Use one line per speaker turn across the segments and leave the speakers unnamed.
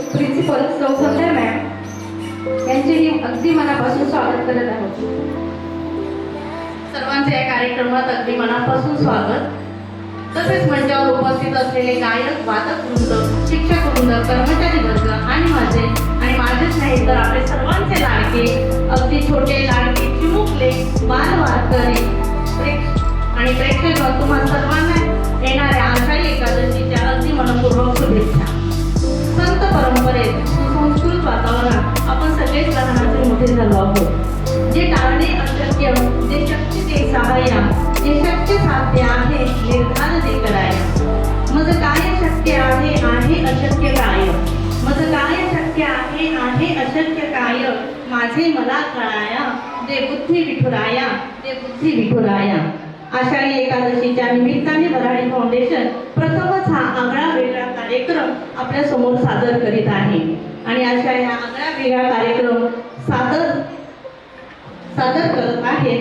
Principal सौ संध्या ma'am यांचेही अगदी मनापासून स्वागत करत आहोत. सर्वांचे या कार्यक्रमात अगदी मनापासून स्वागत. तसेच मंचावर उपस्थित असलेले गायक, वादक वृंद, शिक्षक वृंद, कर्मचारी वर्ग आणि माझेच नाही तर आपले सर्वांचे लाडके, अगदी छोटे लाडके चिमुकले बाल वारकरी आणि प्रेक्षक तुम्हा सर्वांना येणाऱ्या आषाढी एकादशीच्या अगदी मनपूर्वक शुभेच्छा. संत परंपरेत सुसंस्कृत वातावरणात आपण सगळेच लहानाचे मोठे झालो आहोत. जे टाळणे अशक्य, जे शक्य ते सहाय्य, जे शक्य साध्य आहे निर्धार ते कराया. मज काय शक्य आहे अशक्य काय, मज काय शक्य आहे अशक्य काय, माझे मला कळाया, दे बुद्धी विठुराया, दे बुद्धी विठुराया. आषाढी एकादशीच्या निमित्ताने वऱ्हाडी फाउंडेशन प्रथमच हा आगळा वेगळा कार्यक्रम आपल्या समोर सादर करीत आहे. आणि अशा या आगळा वेगळा कार्यक्रम सादर करत आहे.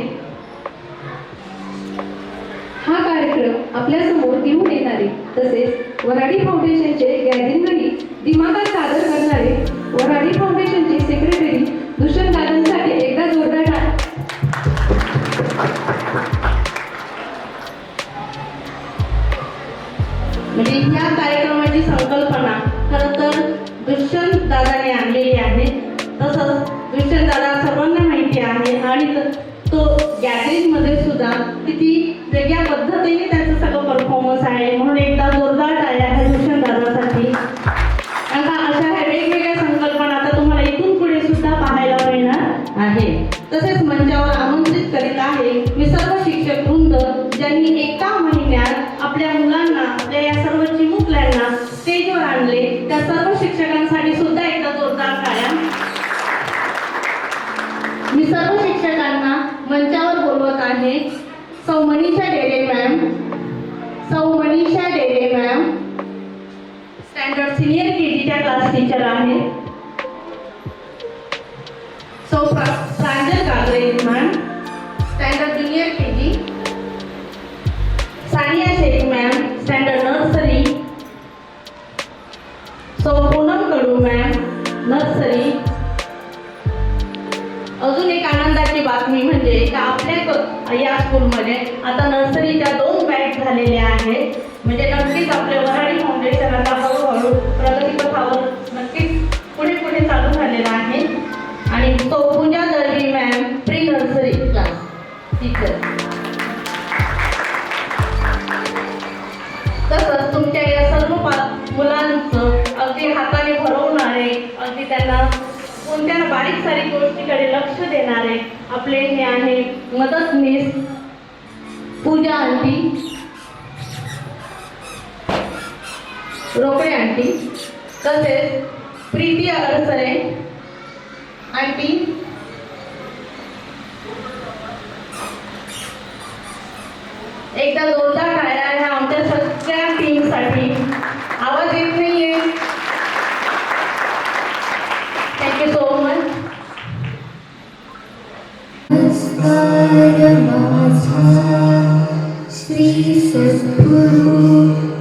हा कार्यक्रम आपल्या समोर घेऊन येणारे तसेच वऱ्हाडी फाउंडेशनचे गॅदरिंगही दिमागात सादर करणारे वऱ्हाडी फाउंडेशनचे सेक्रेटरी दुष्यंत दादांसाठी एकदा जोरदार म्हणजे या कार्यक्रमाची संकल्पना खरं तर दुष्यंत दादाने आणलेली आहे. तसंच दुष्यंत दादा सर्वांना माहिती आहे आणि तो गॅदरिंग मध्ये सुद्धा किती वेगळ्या पद्धतीने त्याचं सगळं परफॉर्मन्स आहे. म्हणून एकदा जोरदार टाळ्या आहे दुष्यंत दादासाठी. आता अशा ह्या वेगवेगळ्या संकल्पना आता तुम्हाला इथून पुढे सुद्धा पाहायला मिळणार आहे. तसेच मंचावर आमंत्रित करीत आहे मी सर्व शिक्षक वृंद ज्यांनी एका महिन्यात आपल्या मुलांना, आपल्या या सर्व चिमुकल्यांना स्टेजवर आणले, त्या सर्व शिक्षकांसाठी सुद्धा एकदा जोरदार टाळ्या. मी सर्व शिक्षकांना मंचावर बोलवत आहे. सौ Manisha Dere ma'am, Sau Manisha Dere ma'am standard senior केजीच्या क्लास टीचर आहे. Sau Pranjal Gagare ma'am standard junior KG. Saniya Shaikh ma'am standard nursery. Sau Poonam कडू मॅम नर्सरी. अजून एक आनंदाची बातमी म्हणजे का आपल्या या स्कूलमध्ये आता नर्सरीच्या 2 बॅच झालेल्या आहेत. म्हणजे नक्कीच आपले वऱ्हाडी फाउंडेशन आता हळूहळू प्रगतीपथावर नक्कीच पुढे पुढे चालू झालेलं आहे. आणि तो Pooja Dalvi ma'am pre nursery class teacher. तसंच तुमच्या या सर्व मुलांचं अगदी हाताने भरवणारे, अगदी त्यांना कोणत्या बारीक सारीक गोष्टीकडे लक्ष देणारे आपले हे आहे मदतनीस पूजा आंटी, रोकडे आंटी. तसेच प्रीती अडसरे आंटी. एकदा जोरदार टाळ्या ह्या आमच्या सगळ्या टीमसाठी. आवाज येत नाहीये. Thank you so much.
Shri Sadguru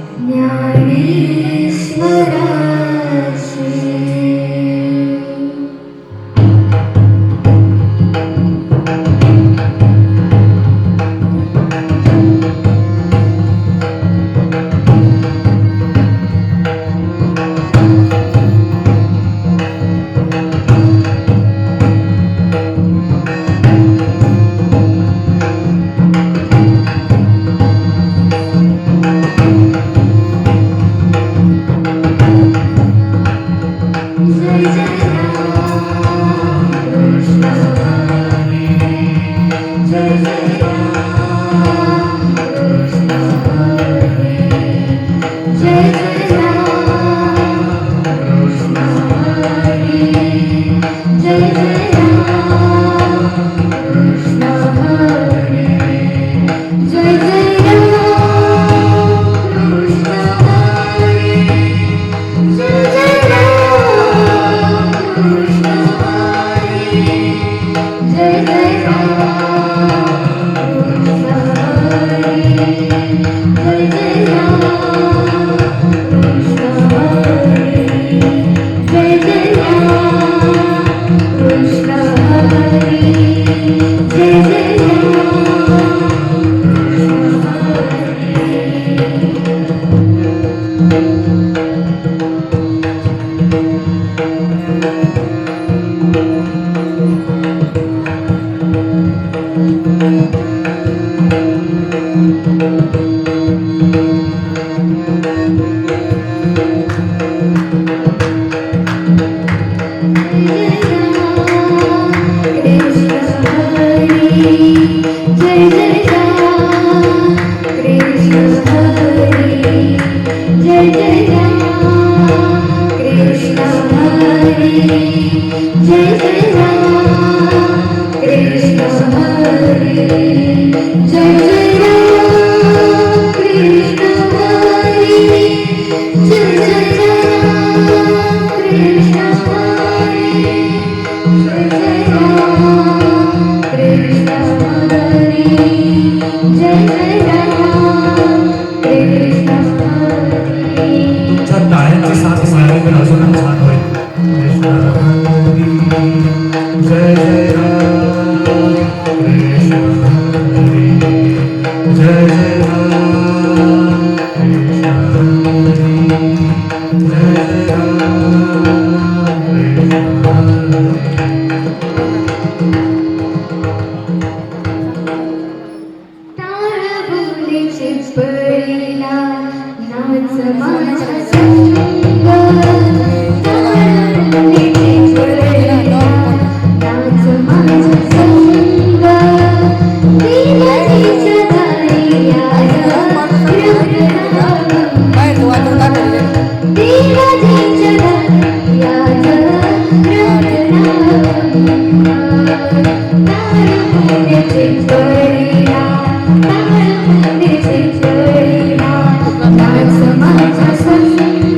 माझा संग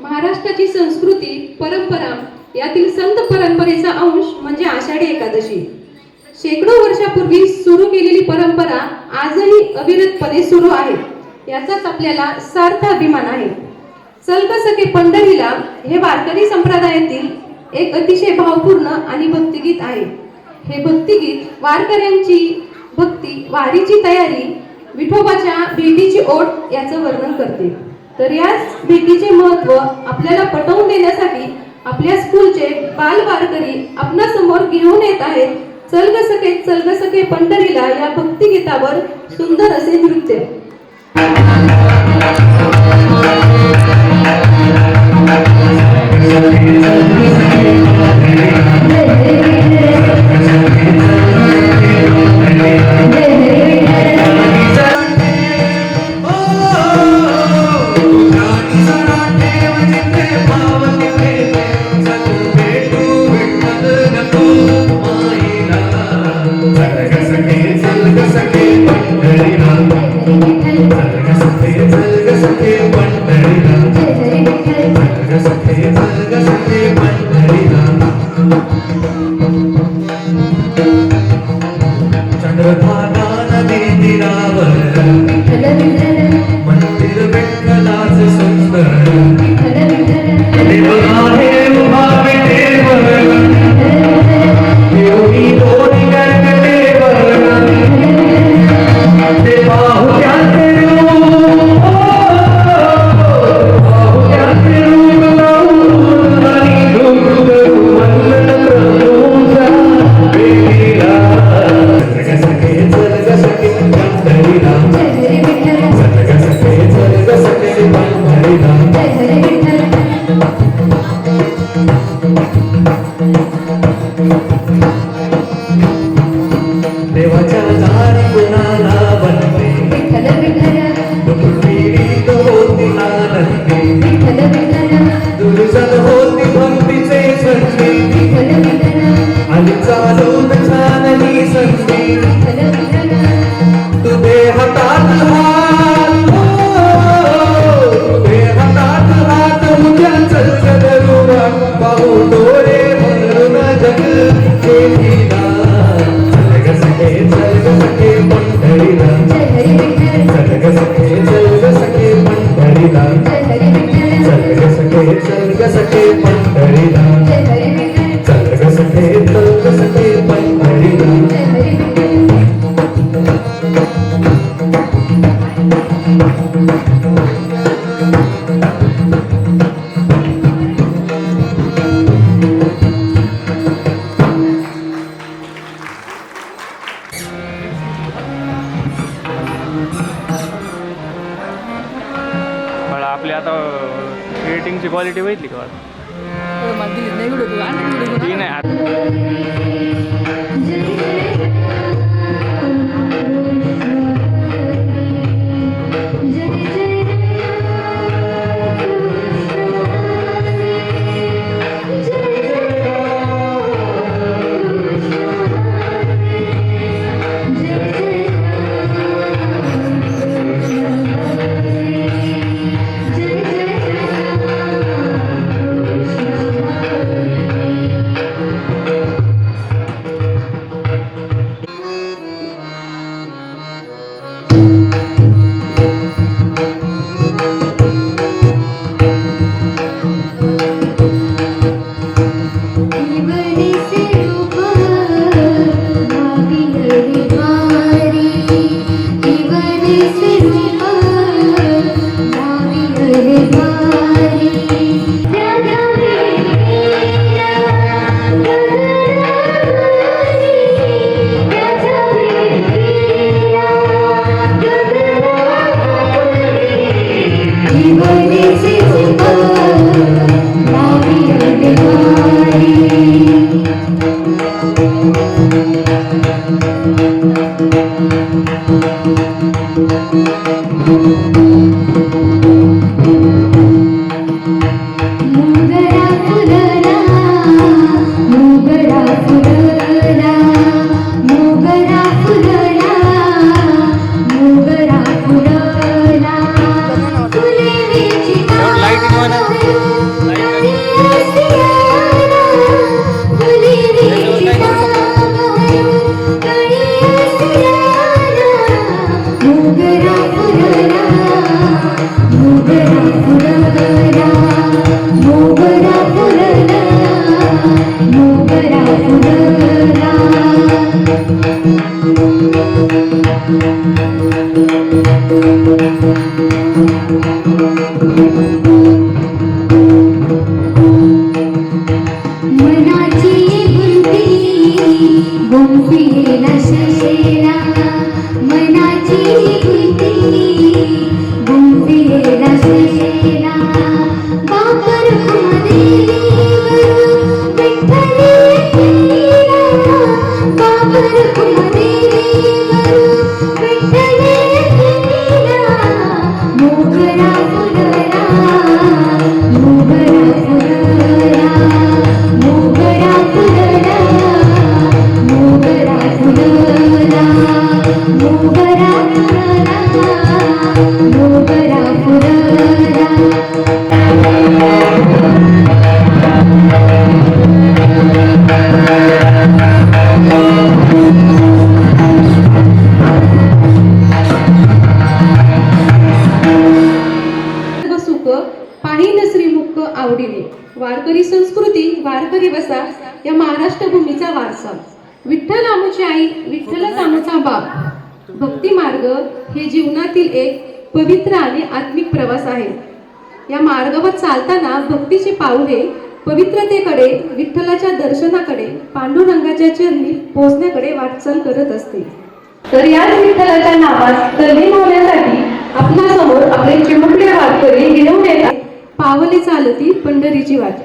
महाराष्ट्राची संस्कृती परंपरा यातील संत परंपरेचा अंश म्हणजे आषाढी एकादशी. शेकडो वर्षापूर्वी सुरू केलेली परंपरा आजही अविरतपणे सुरू आहे, याचाच आपल्याला सार्थ अभिमान आहे. चल ग सखे पंढरीला हे वारकरी संप्रदायातील एक अतिशय भावपूर्ण आणि भक्तिगीत आहे. हे भक्तिगीत वारकऱ्यांची भक्ती, वारीची तयारी, विठोबाच्या भेटीची ओढ याचं वर्णन करते. तर याच भेटीचे महत्त्व आपल्याला पटवून देण्यासाठी आपल्या स्कूलचे बाल वारकरी आपणासमोर घेऊन येत आहेत चल ग सखे पंढरीला या भक्तिगीतावर सुंदर असे नृत्य.
आपली आता एडिटिंगची क्वालिटी बघितली का ती नाही
लाईट
लाईटिंग वाला
आवडीने वारकरी संस्कृती वारकरी वसा या महाराष्ट्र भूमीचा वारसा विठ्ठल आमची आई विठ्ठलच आमचा बाप भक्ती मार्ग हे जीवनातील एक पवित्र आणि आत्मिक प्रवास आहे. या मार्गावर चालताना भक्तीचे पाऊले पवित्रतेकडे विठ्ठलाच्या दर्शनाकडे पांडुरंगाच्या चरणी पोहोचण्याकडे वाटचाल करत असते. तर याच विठ्ठलाच्या नावास तल्लीन होण्यासाठी आपल्या समोर आपले चिमुकले वारकरी घेऊन येतात. पावले चालती पंढरीची वाट.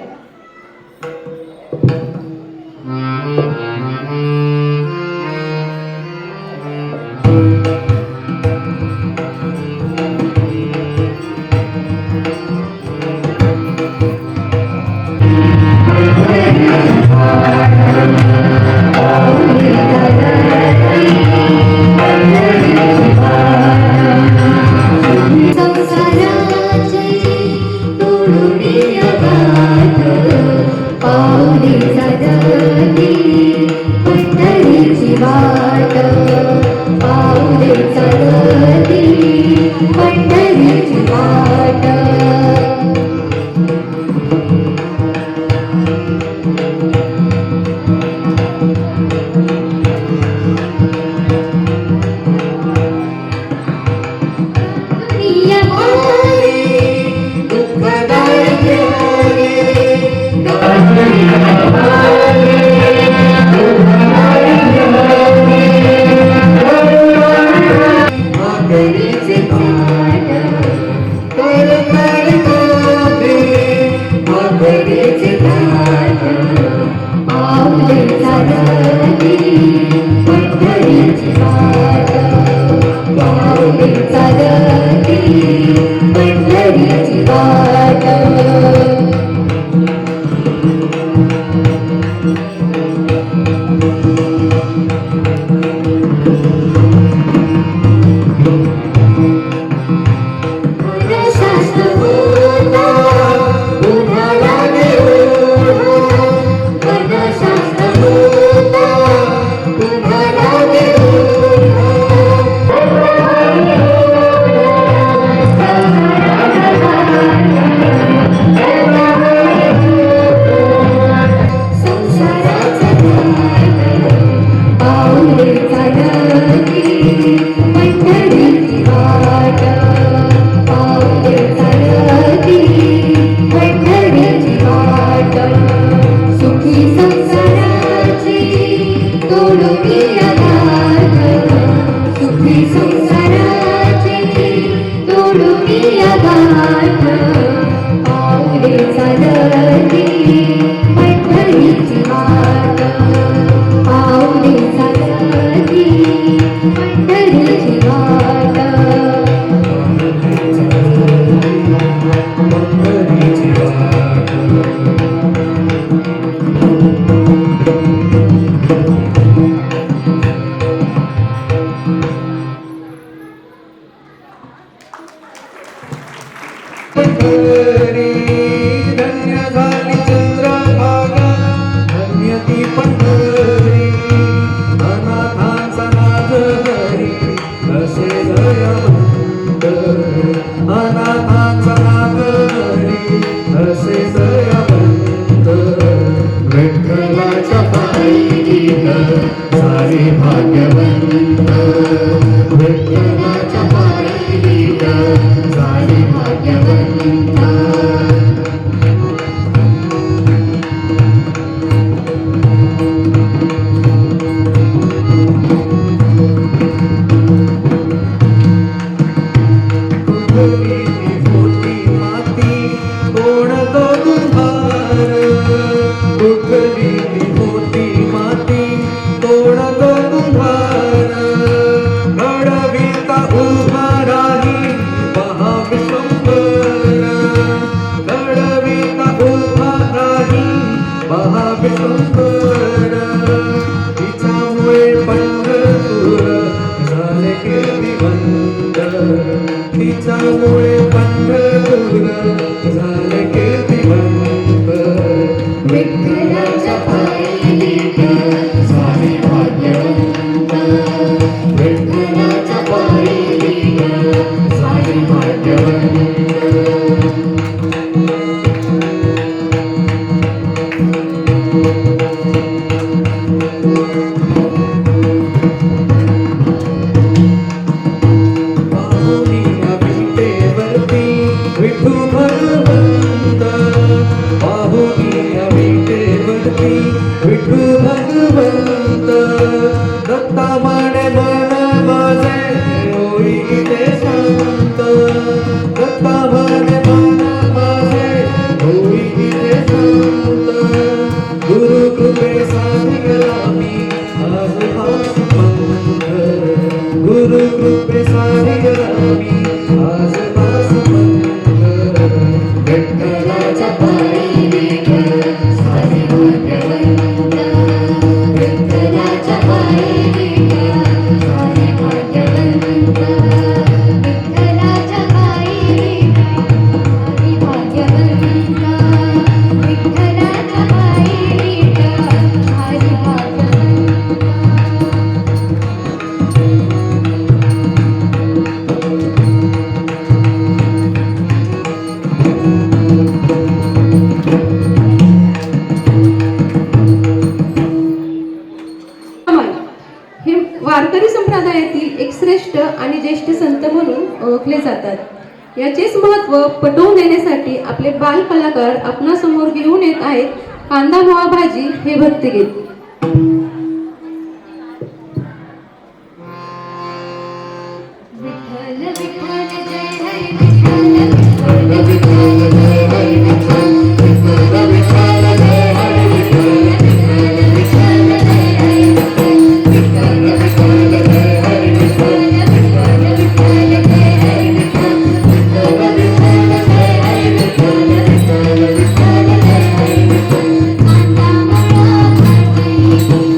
हरी तिच्यामुळे पंढरपूर झाले कीर्तिवंत. विठ्ठलाच्या पायी विठ्ठल झाले भाग्यवंत. विठ्ठलाच्या पायी विठ्ठल झाले भाग्यवंत. विठू भगवंत बाहुनिया विटेवरती विठू भगवंत. दत्ता माने मन माझे होई ते शांत. दत्ता माने मन माझे होई ते शांत. गुरु कृपे साधिगला मी आज हाच पंथ. गुरु कृपे साधिगला मी आज हाच पंथ. विठ्ठलाच्या पायी विठ्ठल झाले भाग्यवंत. विठ्ठलाच्या पायी विठ्ठल झाले भाग्यवंत. विठ्ठलाच्या पायी विठ्ठल झाले भाग्यवंत. विठ्ठलाच्या पायी विठ्ठल झाले भाग्यवंत.
हे वारकरी संप्रदायातील एक श्रेष्ठ आणि ज्येष्ठ संत म्हणून ओळखले जातात. याचेच महत्त्व पटवून देण्यासाठी आपले बाल कलाकार आपणासमोर घेऊन येत आहेत कांदा पोहा भाजी हे भक्तिगीत.
विठ्ठल विठ्ठल जय हरी विठ्ठल. विठ्ठल विठ्ठल जय हरी विठ्ठल. विठ्ठल विठ्ठल जय हरी विठ्ठल. विठ्ठल विठ्ठल जय हरी विठ्ठल. विठ्ठल विठ्ठल जय हरी विठ्ठल. विठ्ठल विठ्ठल जय हरी विठ्ठल. विठ्ठल विठ्ठल जय हरी विठ्ठल. विठ्ठल विठ्ठल जय हरी विठ्ठल. कांदा पोहा भाजी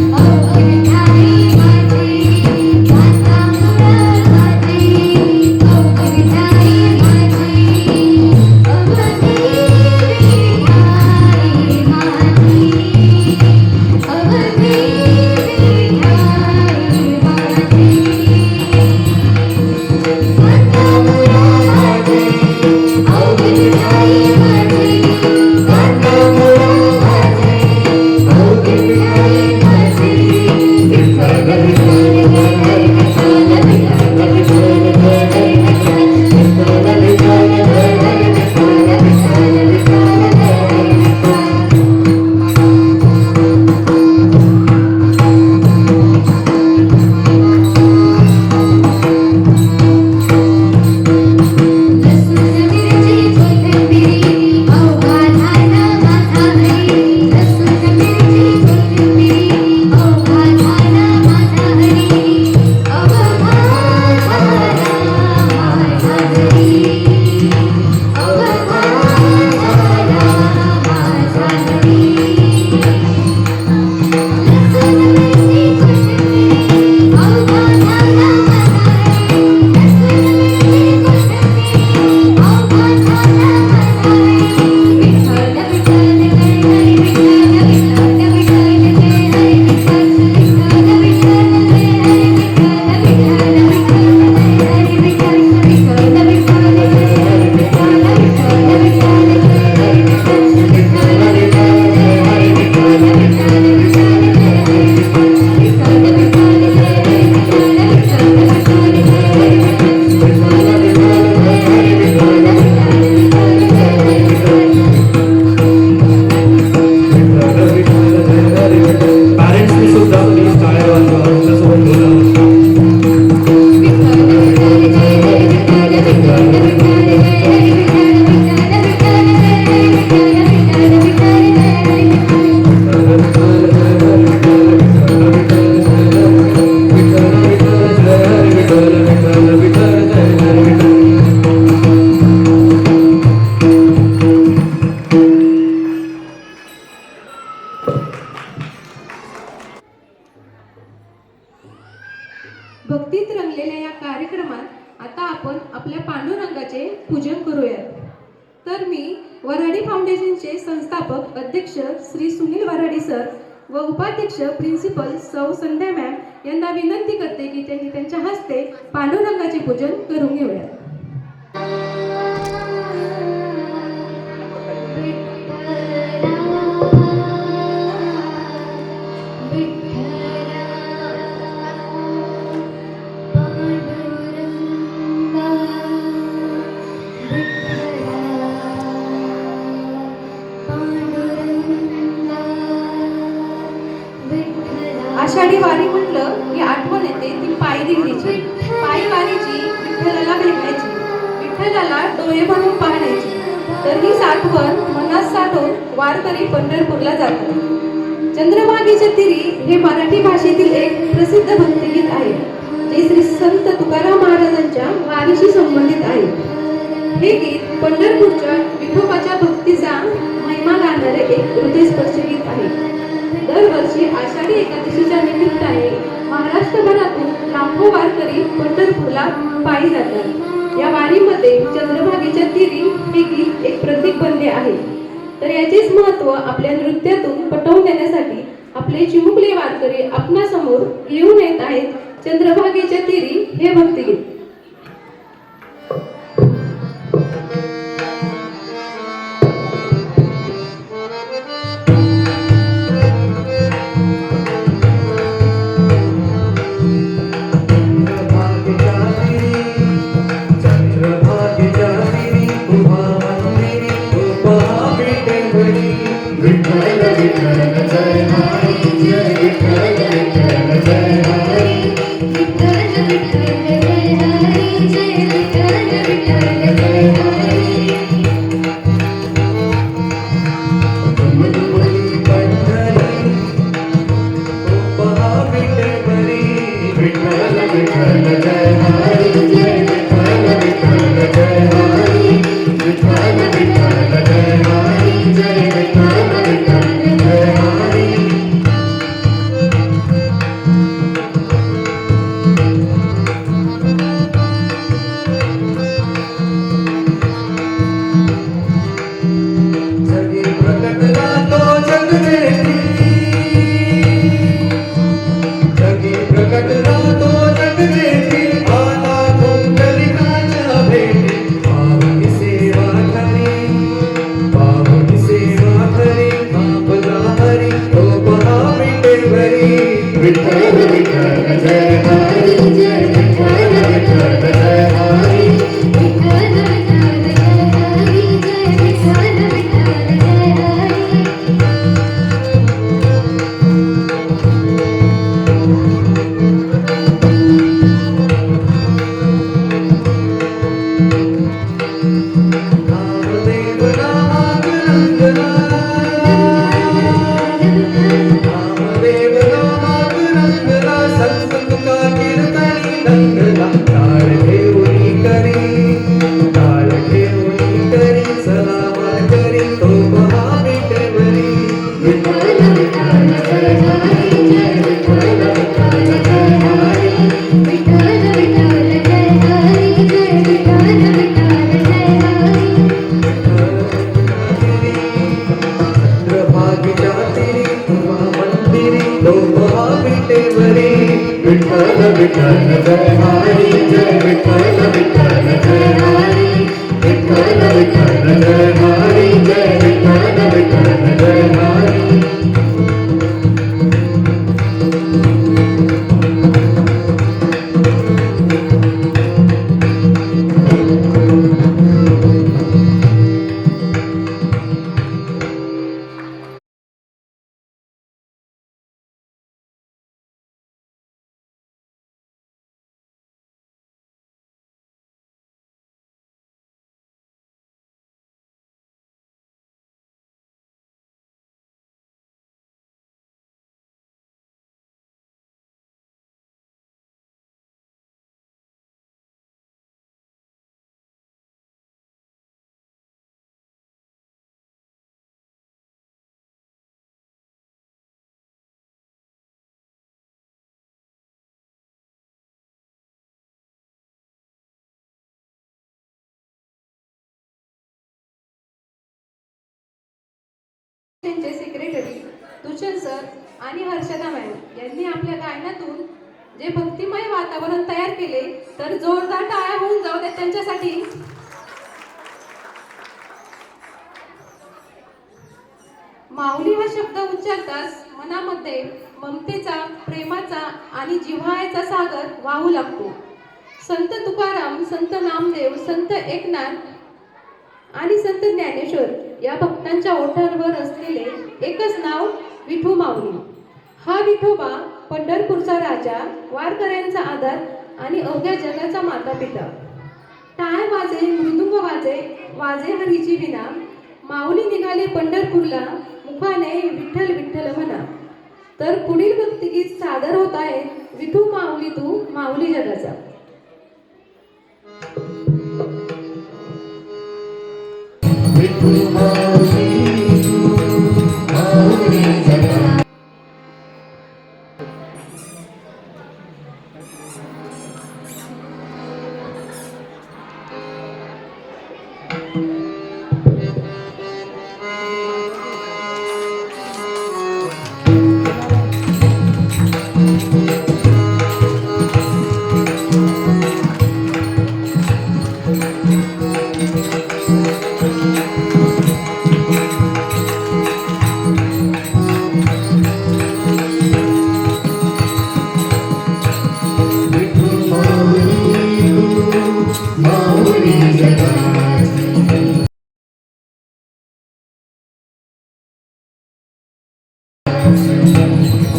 तर मी वऱ्हाडी फाउंडेशनचे संस्थापक अध्यक्ष श्री सुनील वऱ्हाडी सर व उपाध्यक्ष प्रिन्सिपल सौ संध्या मॅम यांना विनंती करते की त्यांनी त्यांच्या हस्ते पांडुरंगाचे पूजन करून घेऊयात. आषाढी वारी म्हटलं की आठवण येते ती पायी दिंडीची, पायी वारीची, विठ्ठलाला भेटण्याची, विठ्ठलाला डोळे भरून पाहण्याची. तर हीच आठवण मनात साठवून वारकरी पंढरपूरला जातात. चंद्रभागेच्या तिरी हे मराठी भाषेतील एक प्रसिद्ध भक्तिगीत आहे जे श्री संत तुकाराम महाराजांच्या वारीशी संबंधित आहे. हे गीत पंढरपूरच्या विठोबाच्या भक्तीचा महिमा गाणारे एक हृदयस्पर्शी गीत आहे. दरवर्षी आषाढी एकादशीच्या निमित्ताने महाराष्ट्रभरातून लाखो वारकरी पंढरपूरला पायी जातात. या वारीमध्ये चंद्रभागेच्या तिरी हे गीत एक प्रतीक बनले आहे. तर याचेच महत्त्व आपल्या नृत्यातून पटवून देण्यासाठी आपले चिमुकले वारकरी आपणासमोर येऊन येत आहेत. चंद्रभागेच्या तिरी हे भक्तिगीत. दुष्यंत सर आणि हर्षदा मॅम यांनी आपल्या गायनातून जे भक्तिमय वातावरण तयार केले, तर जोरदार टाळ्या होऊन जाऊ द्या त्यांच्यासाठी. माऊली हा शब्द उच्चारताच मनामध्ये ममतेचा, प्रेमाचा आणि जिव्हाळ्याचा सागर वाहू लागतो. संत तुकाराम, संत नामदेव, संत एकनाथ आणि संत ज्ञानेश्वर या भक्तांच्या ओठांवर असलेले एकच नाव विठू माऊली. हा विठोबा पंढरपूरचा राजा, वारकऱ्यांचा आधार आणि अवघ्या जगाचा माता पिता. टाळ वाजे, मृदुंग वाजे, वाजे हरीची विना. माऊली निघाले पंढरपूरला, मुखाने विठ्ठल विठ्ठल म्हणा. तर पुढील भक्तिगीत सादर होत आहे, विठू माऊली तू माऊली जगाचा.
विठू माऊली तू माऊली जगाची.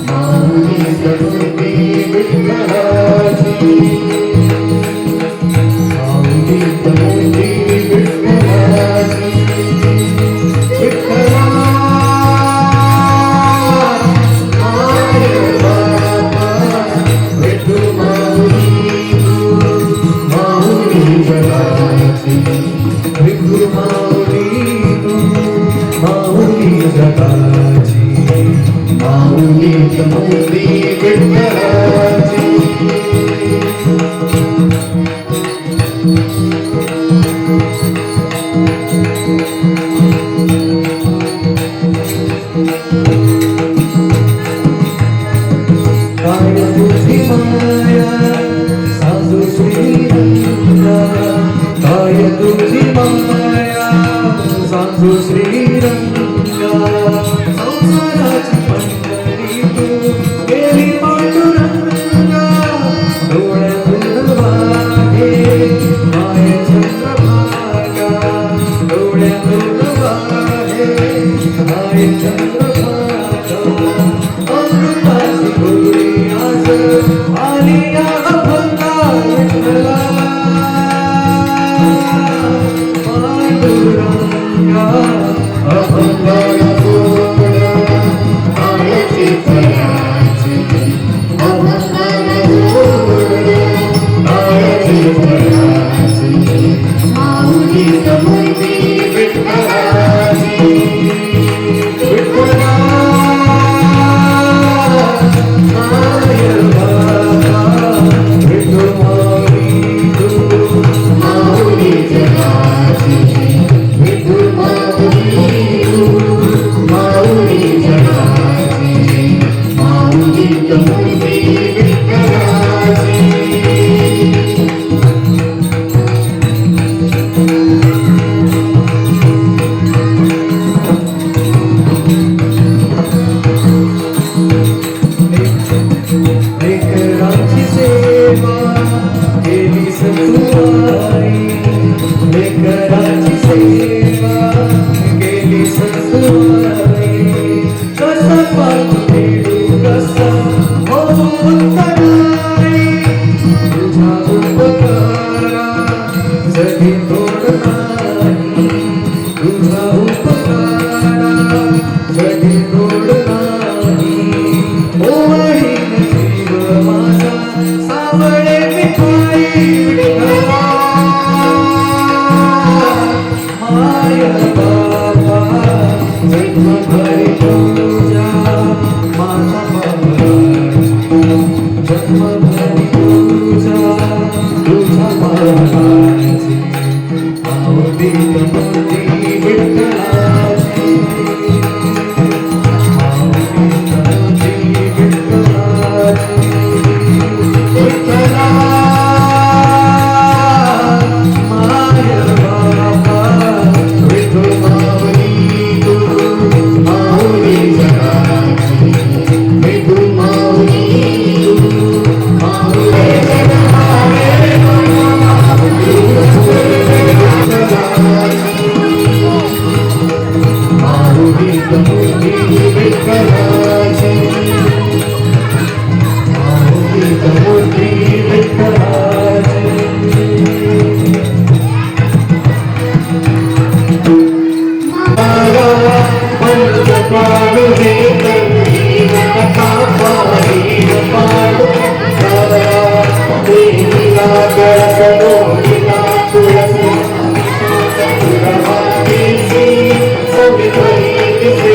माऊली
Thank you.